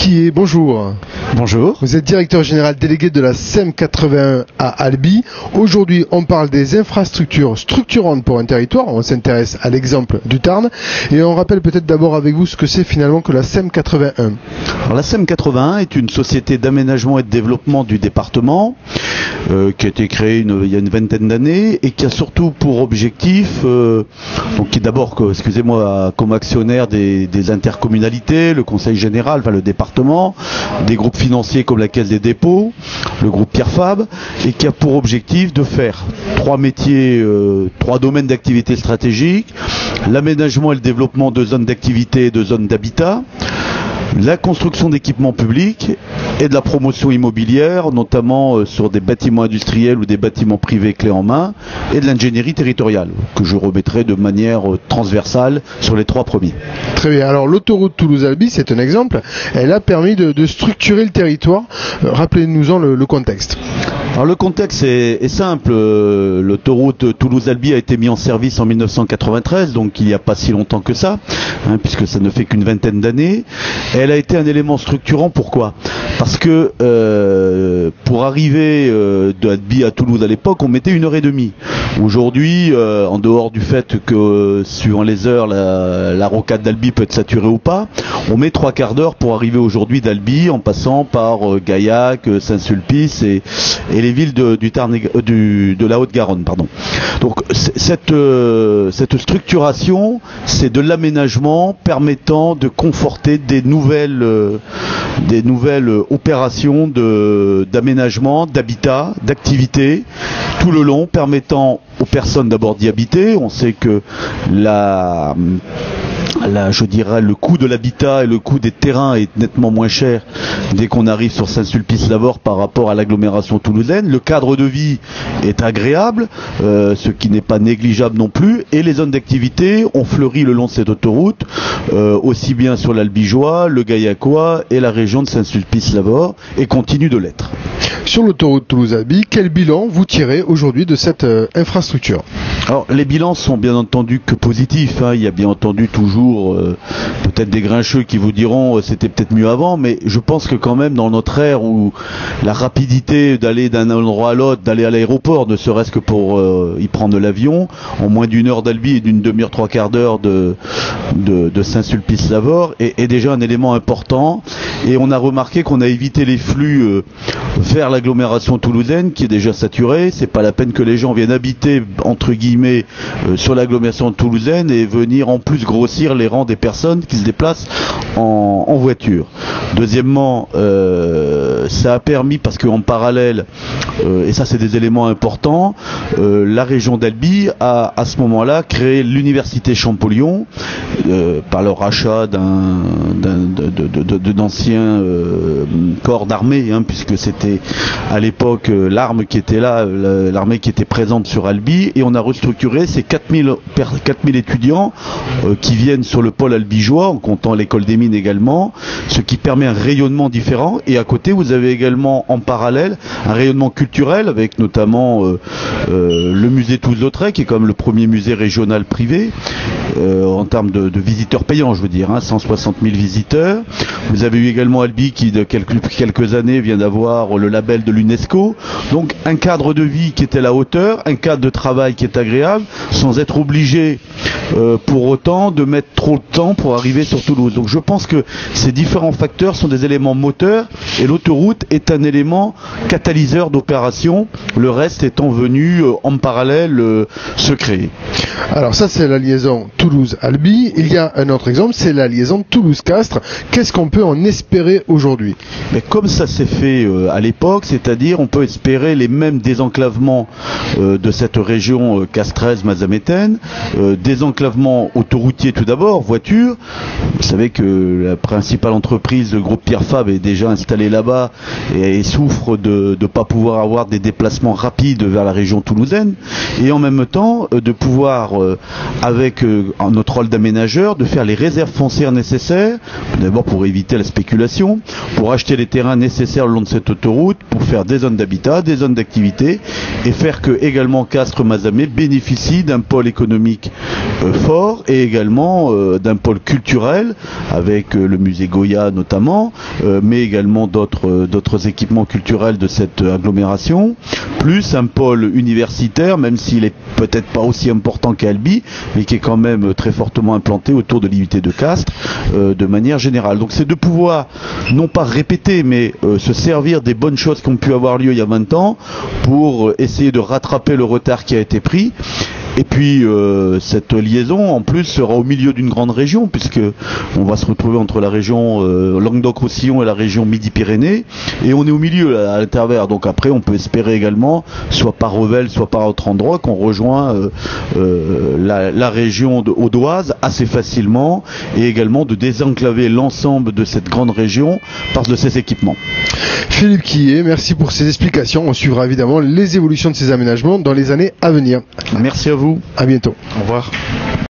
Quillet, bonjour. Bonjour. Vous êtes directeur général délégué de la SEM 81 à Albi. Aujourd'hui, on parle des infrastructures structurantes pour un territoire. On s'intéresse à l'exemple du Tarn. Et on rappelle peut-être d'abord avec vous ce que c'est finalement que la SEM 81. Alors, la SEM 81 est une société d'aménagement et de développement du département qui a été créée il y a une vingtaine d'années et qui a surtout pour objectif, donc qui est d'abord, comme actionnaire des intercommunalités, le conseil général, enfin le département, des groupes financiers comme la Caisse des dépôts, le groupe Pierre Fabre, et qui a pour objectif de faire trois métiers, trois domaines d'activité stratégiques: l'aménagement et le développement de zones d'activité et de zones d'habitat, la construction d'équipements publics et de la promotion immobilière, notamment sur des bâtiments industriels ou des bâtiments privés clés en main, et de l'ingénierie territoriale, que je remettrai de manière transversale sur les trois premiers. Très bien. Alors l'autoroute Toulouse-Albi, c'est un exemple. Elle a permis de structurer le territoire. Rappelez-nous-en le contexte. Alors le contexte est simple. L'autoroute Toulouse-Albi a été mise en service en 1993, donc il n'y a pas si longtemps que ça, puisque ça ne fait qu'une vingtaine d'années. Elle a été un élément structurant. Pourquoi ? Parce que pour arriver d'Albi à Toulouse à l'époque, on mettait 1h30. Aujourd'hui, en dehors du fait que suivant les heures, la rocade d'Albi peut être saturée ou pas, on met 3/4 d'heure pour arriver aujourd'hui d'Albi en passant par Gaillac, Saint-Sulpice et les villes de la Haute-Garonne. Donc cette structuration, c'est de l'aménagement permettant de conforter des nouvelles opérations d'aménagement, d'habitat, d'activité, tout le long, permettant aux personnes d'abord d'y habiter. On sait que le coût de l'habitat et le coût des terrains est nettement moins cher dès qu'on arrive sur Saint-Sulpice-Lavore par rapport à l'agglomération toulousaine. Le cadre de vie est agréable, ce qui n'est pas négligeable non plus, et les zones d'activité ont fleuri le long de cette autoroute, aussi bien sur l'Albigeois, le Gaillacois et la région de Saint-Sulpice-Lavore, et continuent de l'être. Sur l'autoroute Toulouse-Albi, quel bilan vous tirez aujourd'hui de cette infrastructure ? Alors les bilans sont bien entendu que positifs. Il y a bien entendu toujours peut-être des grincheux qui vous diront c'était peut-être mieux avant, mais je pense que quand même dans notre ère où la rapidité d'aller d'un endroit à l'autre, d'aller à l'aéroport, ne serait-ce que pour y prendre l'avion, en moins d'une heure d'Albi et d'une demi-heure, 3/4 d'heure de Saint-Sulpice-Lavore, est déjà un élément important. Et on a remarqué qu'on a évité les flux vers l'agglomération toulousaine qui est déjà saturée. C'est pas la peine que les gens viennent habiter entre guillemets sur l'agglomération toulousaine et venir en plus grossir les rangs des personnes qui se déplacent en voiture. Deuxièmement, ça a permis, parce qu'en parallèle, et ça c'est des éléments importants, la région d'Albi a à ce moment-là créé l'université Champollion par le rachat d'anciens corps d'armée, puisque c'était à l'époque l'arme qui était là, l'armée qui était présente sur Albi, et on a restructuré ces 4000 étudiants qui viennent sur le pôle albigeois, en comptant l'école des mines également, ce qui permet un rayonnement différent. Et à côté, vous avez également en parallèle un rayonnement culturel avec notamment le musée Toulouse-Lautrec, qui est quand même le premier musée régional privé en termes de visiteurs payants, je veux dire, 160 000 visiteurs. Vous avez eu également Albi qui, depuis quelques années, vient d'avoir le label de l'UNESCO. Donc un cadre de vie qui est à la hauteur, un cadre de travail qui est agréable, sans être obligé pour autant de mettre trop de temps pour arriver sur Toulouse. Donc je pense que ces différents facteurs sont des éléments moteurs et l'autoroute est un élément catalyseur d'opération, le reste étant venu en parallèle se créer. Alors ça c'est la liaison Toulouse-Albi. Il y a un autre exemple, c'est la liaison Toulouse-Castres. Qu'est-ce qu'on peut en espérer aujourd'hui ? Mais comme ça s'est fait à l'époque, c'est-à-dire on peut espérer les mêmes désenclavements de cette région castraise mazamétaine, désenclavement autoroutier tout d'abord, voiture. Vous savez que la principale entreprise, le groupe Pierre Fabre, est déjà installée là-bas et souffre de ne pas pouvoir avoir des déplacements rapides vers la région toulousaine, et en même temps de pouvoir, avec notre rôle d'aménageur, de faire les réserves foncières nécessaires, d'abord pour éviter la spéculation, pour acheter les terrains nécessaires le long de cette autoroute, pour faire des zones d'habitat, des zones d'activité, et faire que également Castres-Mazamet bénéficie d'un pôle économique fort, et également d'un pôle culturel avec le musée Goya notamment, mais également d'autres équipements culturels de cette agglomération, plus un pôle universitaire, même s'il est peut-être pas aussi important qu'à Albi, mais qui est quand même très fortement implanté autour de l'IUT de Castres de manière générale. Donc c'est de pouvoir non pas répéter, mais se servir des bonnes choses qui ont pu avoir lieu il y a 20 ans pour essayer de rattraper le retard qui a été pris. Et puis cette liaison en plus sera au milieu d'une grande région, puisque on va se retrouver entre la région Languedoc-Roussillon et la région Midi-Pyrénées, et on est au milieu à l'intervalle. Donc après on peut espérer également, soit par Revel, soit par autre endroit, qu'on rejoint la région audoise assez facilement, et également de désenclaver l'ensemble de cette grande région par de ces équipements. Philippe Quillet, merci pour ces explications. On suivra évidemment les évolutions de ces aménagements dans les années à venir. Merci à vous. À bientôt. Au revoir.